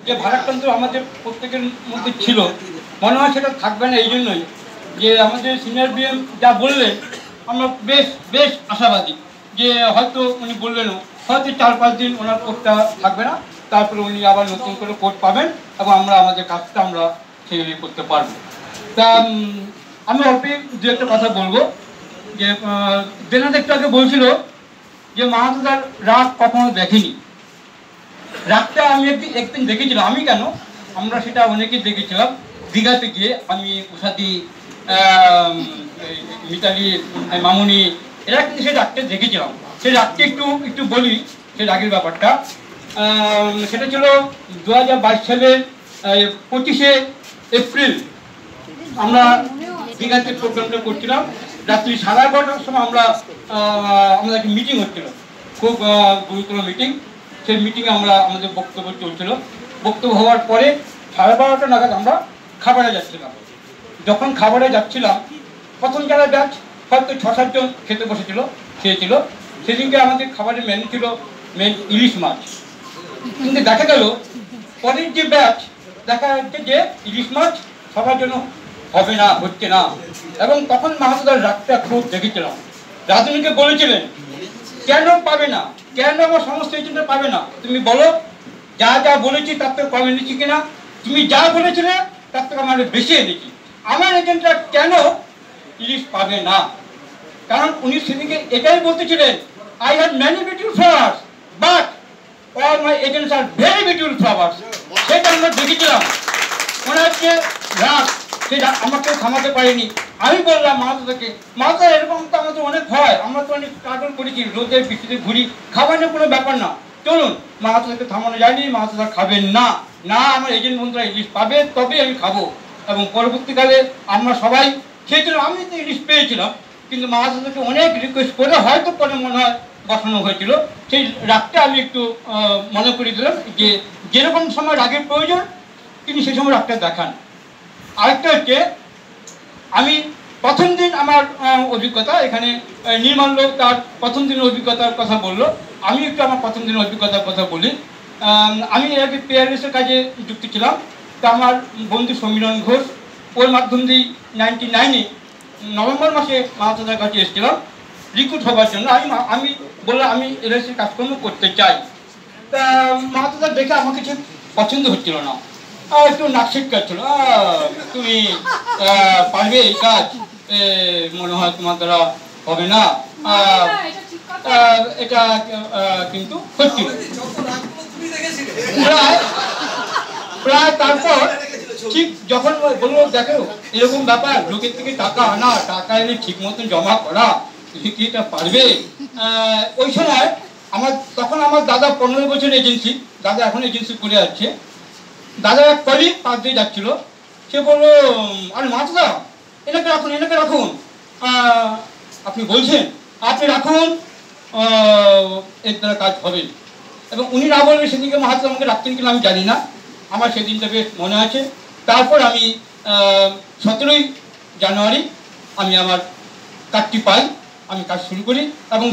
যে ভারাক্রান্ত আমাদের প্রত্যেকের মধ্যে ছিল, মনে হয় সেটা থাকবে না। এই জন্যই যে আমাদের সিনিয়র বিএম যা বললেন, আমরা বেশ বেশ আশাবাদী যে হয়তো উনি বললেনও হয়তো 4-5 দিন ওনার কোর্টটা থাকবে না, তারপরে উনি আবার নতুন করে কোর্ট পাবেন এবং আমরা আমাদের কাজটা আমরা সেভাবে করতে পারবো। তা আমি অল্প দু একটা কথা বলবো যে দেনাদ একটু আগে বলছিল যে মাহাতোদার রাগ কখনো দেখেনি। রাগটা আমি একদিন দেখেছিলাম, আমি কেন, আমরা সেটা অনেকেই দেখেছিলাম দীঘাতে গিয়ে। আমি উষাদি, মিতালি, মামুনি, এরা কিন্তু সেই রাগটা দেখেছিলাম। সেই রাগটা একটু একটু বলি, সেই রাগের ব্যাপারটা। সেটা ছিল 2022 সালের 25শে এপ্রিল। আমরা দীঘাতে প্রোগ্রামটা করছিলাম, রাত্রি 11:30টার সময় আমাদের একটা মিটিং হচ্ছিল, খুব গুরুত্বপূর্ণ মিটিং। সেই মিটিংয়ে আমাদের বক্তব্য চলছিল। বক্তব্য হওয়ার পরে 12:30 নাগাদ আমরা খাবারে যাচ্ছিলাম। যখন খাবারে যাচ্ছিলাম, প্রথম যারা ব্যাচ হয়তো 6-7 জন খেতে বসেছিল, খেয়েছিল। সেদিনকে আমাদের খাবারের মেনু ছিল ইলিশ মাছ। কিন্তু দেখা গেল পরের যে ব্যাচ, দেখা যাচ্ছে যে ইলিশ মাছ সবার জন্য হবে না, হচ্ছে না। এবং তখন মাহাতোদার রাগটা খুব দেখেছিলাম। রাজনীতিকে বলেছিলেন, কেন পাবে না, কেন আমার সমস্ত এজেন্টরা পাবে না? তুমি বলো, যা যা বলেছি তার থেকে কম এনেছি কিনা? তুমি যা বলেছিলে তার থেকে আমার বেশি এনেছি। আমার এজেন্টরা কেন ইলিশ পাবে না? কারণ উনি সেদিকে এটাই বলতেছিলেন, I have many beautiful flowers but all my agents are very beautiful flowers. সেটা আমরা দেখেছিলাম। ওনার যে রাগ, সেটা আমাকে থামাতে পারেনি। আমি বললাম মাহাতোদাকে, মাহাতোদা এরকম তো আমাদের অনেক হয়, আমরা তো অনেক স্ট্রাগল করেছি, রোদে বৃষ্টিতে ঘুরি, খাবারের কোনো ব্যাপার না, চলুন। মাহাতোদাকে থামানো যায়নি, মাহাতোদা খাবেন না, না আমার এজেন্ট বন্ধুরা ইলিশ পাবে তবেই আমি খাবো। এবং পরবর্তীকালে আমরা সবাই খেয়েছিলাম, আমি তো ইলিশ পেয়েছিলাম, কিন্তু মাহাতোদাকে অনেক রিকোয়েস্ট করে হয়তো পরে মনে হয় বসানো হয়েছিল। সেই রাগটা আমি একটু মনে করিয়ে দিলাম যে যেরকম সময় রাগের প্রয়োজন তিনি সেই সময় রাগটা দেখান। আরেকটা হচ্ছে, আমি প্রথম দিন আমার অভিজ্ঞতা, এখানে নির্মাল্য তার প্রথম দিনের অভিজ্ঞতার কথা বললো, আমি একটু আমার প্রথম দিনের অভিজ্ঞতার কথা বলি। আমি এর আগে পেয়ারলেসের কাজে যুক্ত ছিলাম। তা আমার বন্ধু সমীরণ ঘোষ, ওর মাধ্যম দিয়ে 99-এ নভেম্বর মাসে মাহাতোদার কাছে এসেছিলাম রিক্রুট হবার জন্য। আমি বললাম আমি এলআইসির কাজকর্ম করতে চাই। তা মাহাতোদা দেখে আমাকে ঠিক পছন্দ হচ্ছিল না, একটু নাকশিটকার ছিল। তুমি পারবে এই কাজ, মনে হয় তোমার দ্বারা হবে না, এটা কিন্তু হচ্ছিল। প্রায় তারপর ঠিক যখন বললো, দেখো এরকম ব্যাপার, লোকের থেকে টাকা আনা, টাকা এনে ঠিক মতন জমা করা, তুমি কি এটা পারবে? ওই সময় তখন আমার দাদা 15 বছর এজেন্সি, দাদা এখন এজেন্সি করে যাচ্ছে। দাদা এক কলিগ পাশ দিয়ে যাচ্ছিল, সে বললো, আরে মাহাতোদা এনাকে রাখুন, এনাকে রাখুন। আপনি বলছেন, আপনি রাখুন, এর দ্বারা কাজ হবে। এবং উনি না বললে সেদিনকে মাহাতোদা আমাকে রাখতেন কিনা আমি জানি না, আমার সেদিনটা বেশ মনে আছে। তারপর আমি 17ই জানুয়ারি আমি আমার কাজটি পাই, আমি কাজ শুরু করি। এবং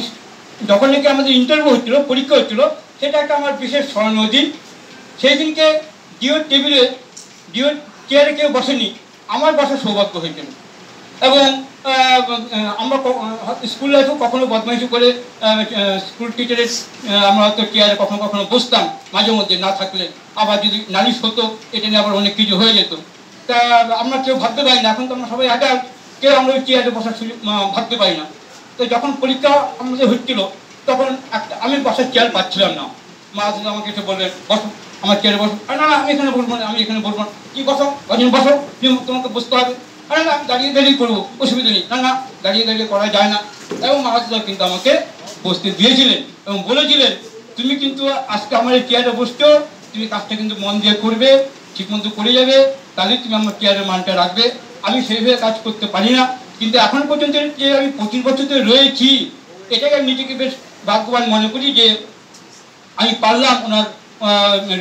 যখন নাকি আমাদের ইন্টারভিউ হচ্ছিল, পরীক্ষা হচ্ছিল, সেটা একটা আমার বিশেষ স্মরণীয় দিন। সেই দিনকে ডিওর টেবিলে, ডিওর চেয়ারে কেউ বসেনি, আমার বসার সৌভাগ্য হয়েছিল। এবং আমরা স্কুল লাইফেও কখনো বদমাইশি করে স্কুল টিচারের আমরা হয়তো চেয়ারে কখনো কখনো বসতাম, মাঝে মধ্যে না থাকলে, আবার যদি নালিশ হতো এটা নিয়ে আবার অনেক কিছু হয়ে যেত। তা আমরা কেউ ভাবতে পারি না, এখন তো আমরা সবাই অ্যাডাল্ট, কেউ আমরা ওই চেয়ারে বসার ভাবতে পারি না। তো যখন পরীক্ষা আমাদের হচ্ছিল, তখন আমি বসার চেয়ার পাচ্ছিলাম না। মাহাতোদা আমাকে এসে বললেন, বসো আমার চেয়ারে বসো। না না, আমি এখানে বসবো না, আমি এখানে বসবো না। কি বসো, বসো, তোমাকে বসতে হবে। আরে না, আমি দাঁড়িয়ে দাঁড়িয়ে করবো, অসুবিধা নেই। না না, দাঁড়িয়ে দাঁড়িয়ে করা যায় না। এবং মাহাতোদা কিন্তু আমাকে বসতে দিয়েছিলেন এবং বলেছিলেন, তুমি কিন্তু আজকে আমার এই চেয়ারে বসছো, তুমি কাজটা কিন্তু মন দিয়ে করবে, ঠিক মতো করে যাবে, তাহলে তুমি আমার চেয়ারের মানটা রাখবে। আমি সেইভাবে কাজ করতে পারি না, কিন্তু এখন পর্যন্ত যে আমি 25 বছর ধরে রয়েছি, এটাকে আমি নিজেকে বেশ ভাগ্যবান মনে করি যে আমি পারলাম ওনার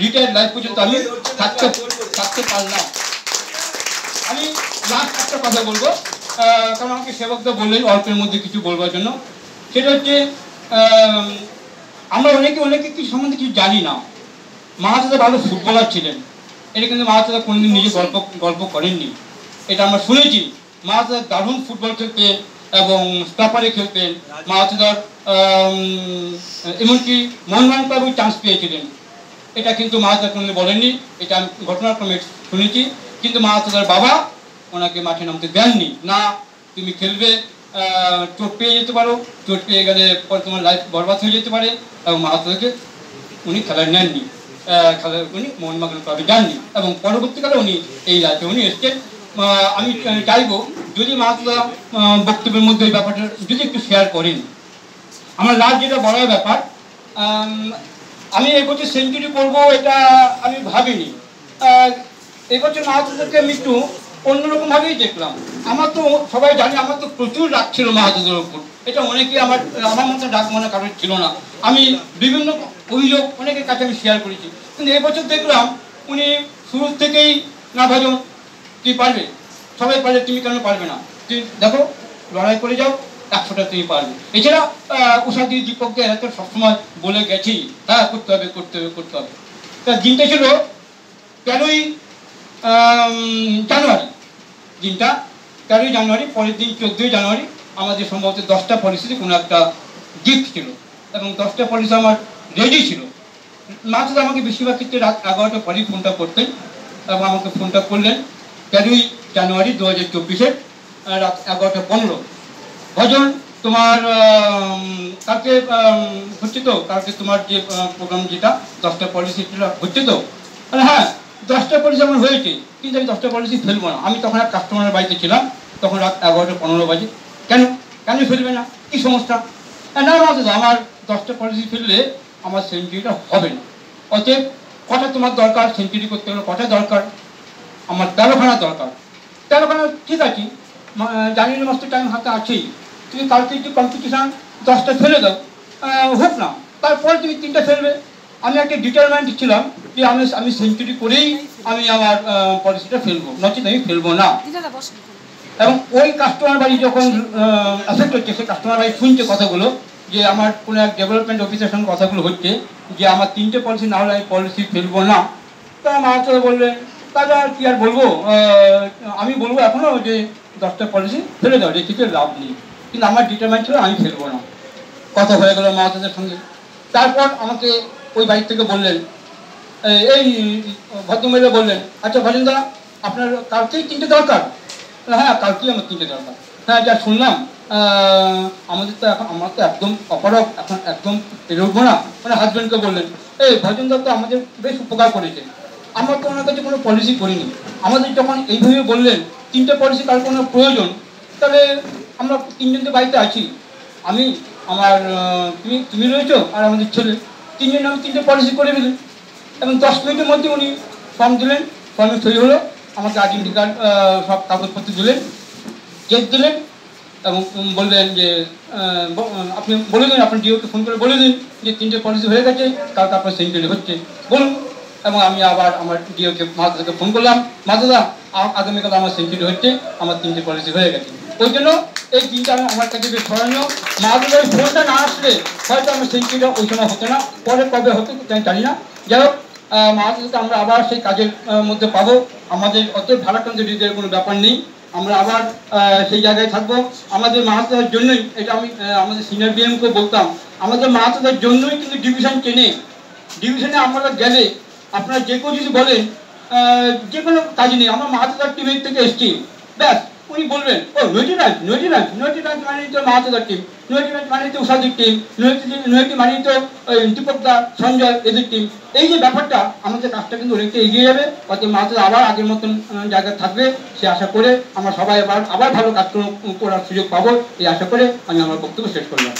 রিটায়ার্ড লাইফ পর্যন্ত আমি থাকতে পারলাম। আমি লাস্ট একটা কথা বলবো, কারণ আমাকে সেবকদা বললেন অল্পের মধ্যে কিছু বলবার জন্য। সেটা হচ্ছে আমরা অনেকে কিছু সম্বন্ধে কিছু জানি না। মাহাতো ভালো ফুটবলার ছিলেন, এটা কিন্তু মাহাতো কোনোদিন নিজে গল্প করেননি, এটা আমরা শুনেছি। মাহাতো দারুণ ফুটবল খেলতেন এবং স্টাপারে খেলতেন। মাহাতোদার এমনকি মোহনবাগান ক্লাবেও চান্স পেয়েছিলেন, এটা কিন্তু মাহাতো কোনোদিন বলেননি, এটা আমি ঘটনাক্রমে শুনেছি। কিন্তু মাহাতোদার বাবা ওনাকে মাঠে নামতে দেননি, না তুমি খেলবে, চোট পেয়ে যেতে পারো, চোট পেয়ে গেলে পরে তোমার লাইফ বরবাদ হয়ে যেতে পারে, এবং মাহাতোদাকে উনি খেলায় নেননি, উনি মোহনবাগান ক্লাবে যাননি, এবং পরবর্তীকালে উনি এই রাজ্যে উনি এসছেন। আমি চাইবো যদি মাহাতোদা বক্তব্যের মধ্যে এই ব্যাপারটা যদি একটু শেয়ার করেন। আমার লাস্ট যেটা বড় ব্যাপার, আমি এবছর সেঞ্চুরি করবো এটা আমি ভাবিনি। এবছর মাহাতোদাকে আমি একটু অন্যরকমভাবেই দেখলাম। আমার তো সবাই জানে আমার তো প্রচুর রাগ ছিল মাহাতোদার ওপর, এটা অনেকেই আমার মতো রাগ মনে কারণ ছিল না। আমি বিভিন্ন অভিযোগ অনেকের কাছে আমি শেয়ার করেছি, কিন্তু এবছর দেখলাম উনি শুরু থেকেই না ভাজন তুই পারবে, সবাই পারবে, তুমি কেন পারবে না, তুই দেখো লড়াই করে যাও, 100টা তুমি পারবে। এছাড়া উষাদি দীপককে এত সবসময় বলে গেছি, হ্যাঁ করতে হবে করতে হবে করতে হবে। তা দিনটা ছিল 13ই জানুয়ারি, দিনটা 13ই জানুয়ারি, পরের দিন 14ই জানুয়ারি আমাদের সম্ভবত 10টা পলিসিতে কোনো একটা গিফট ছিল, এবং 10টা পলিসি আমার রেডি ছিল। মাহাতো আমাকে বেশিরভাগ ক্ষেত্রে রাত 11টার পরেই ফোনটা করতেন, এবং আমাকে ফোনটা করলেন 13ই জানুয়ারি 2024 রাত 11:15। ভজন তোমার কালকে হচ্ছে তো, কালকে তোমার যে প্রোগ্রাম যেটা 10টা পলিসি হচ্ছে তো, হ্যাঁ 10টা পলিসি আমার হয়েছে, কিন্তু আমি 10টা পলিসি ফেলবো না। আমি তখন এক কাস্টমারের বাড়িতে ছিলাম, তখন রাত 11:15 বাজে। কেন কেন ফেলবে না, কি সমস্যা? না মাহাতো আমার 10টা পলিসি ফেললে আমার সেঞ্চুরিটা হবে না, অতএব কটা তোমার দরকার সেঞ্চুরি করতে গেলে, কটা দরকার? আমার 13খানা দরকার। 13খানা ঠিক আছে, জানুয়ারি মাস তো টাইম হাতে আছেই, তুমি কালকে যে কম্পিটিশান 10টা ফেলে দাও, হোক না, তারপরে তুমি 3টা ফেলবে। আমি একটা ডিটারমেন্ট ছিলাম যে আমি সেঞ্চুরি করেই আমি আমার পলিসিটা ফেলবো, নচেত আমি ফেলবো না। এবং ওই কাস্টমার বাড়ি যখন অ্যাফেক্ট হচ্ছে, সেই কাস্টমার বাড়ি শুনছে কথাগুলো, যে আমার কোনো এক ডেভেলপমেন্ট অফিসের সঙ্গে কথাগুলো হচ্ছে যে আমার 3টে পলিসি না হলে আমি পলিসি ফেলবো না। তা মাহাতো বললেন তাহলে আর কি আর বলবো, আমি বলবো এখনও যে 10টা পলিসি ফেলে দাও, রেখে লাভ নেই, কিন্তু আমার ডিটারমেন্ট ছিল আমি ফেলবো না। কথা হয়ে গেল মাহাতোদের সঙ্গে। তারপর আমাকে ওই বাড়ি থেকে বললেন, এই ভদ্রমহিলা বললেন, আচ্ছা ভজনদা আপনার কালকেই 3টে দরকার? হ্যাঁ কালকেই আমার 3টে দরকার। হ্যাঁ যা শুনলাম আমাদের তো এখন, আমার তো একদম অপারক, এখন একদম এরকম না। মানে হাজব্যান্ডকে বললেন, এই ভজনদা তো আমাদের বেশ উপকার করেছে, আমরা তো ওনার কাছে কোনো পলিসি করিনি, আমাদের যখন এইভাবে বললেন 3টে পলিসি কার কোনো প্রয়োজন, তাহলে আমরা 3জন তো বাড়িতে আছি, আমি আমার তুমি রয়েছো আর আমাদের ছেলে, 3জন আমি 3টে পলিসি করে দিলেন। এবং 10 মিনিটের মধ্যে উনি ফর্ম দিলেন, ফর্মে সই হলো, আমাকে আইডেন্টি কার্ড সব কাগজপত্র দিলেন, চেক দিলেন, এবং বললেন যে আপনি বলে দিন, আপনার ডিওকে ফোন করে বলে দিন যে 3টে পলিসি হয়ে গেছে, কালকে আপনার সেঞ্চুরি হচ্ছে বলুন। এবং আমি আবার আমার ডিওকে মাহাতোকে ফোন করলাম, মাহাতোদা আগামীকাল আমার সেঞ্চুরি হচ্ছে, আমার 3টে পলিসি হয়ে গেছে। ওই জন্য এই দিনটা আমার কাছে বেশ স্মরণীয়। মাহাতোদার ফোনটা না আসলে হয়তো আমার সেঞ্চুরিটা ওই সময় হতো না, পরে কবে হতো আমি জানি না। যাই হোক মাহাতোদাকে আমরা আবার সেই কাজের মধ্যে পাবো, আমাদের অত ভারাক্রান্ত হৃদয়ের কোনো ব্যাপার নেই, আমরা আবার সেই জায়গায় থাকবো। আমাদের মাহাতোদার জন্যই, এটা আমি আমাদের সিনিয়র বিএমকে বলতাম, আমাদের মাহাতোদার জন্যই কিন্তু ডিভিশন টেনে, ডিভিশনে আমরা গেলে আপনারা যে কেউ যদি বলেন যে কোনো কাজ নেই, আমরা মাহাতোদার টিমের থেকে এসছি, ব্যাস উনি বলবেন ও নৈটি রাঞ্চ মানে তো মাহাতোদার টিম, নৈটি রাঞ্চ মানে তো উষাদির টিম, নৈটি মানে তো দীপকদা সঞ্জয় এদের টিম। এই যে ব্যাপারটা, আমাদের কাজটা কিন্তু অনেকটা এগিয়ে যাবে, অত মাহাতোদা আবার আগের মতন জায়গায় থাকবে, সে আশা করে আমরা সবাই আবার ভালো কাজ করার সুযোগ পাবো, এই আশা করে আমি আমার বক্তব্য শেষ করলাম।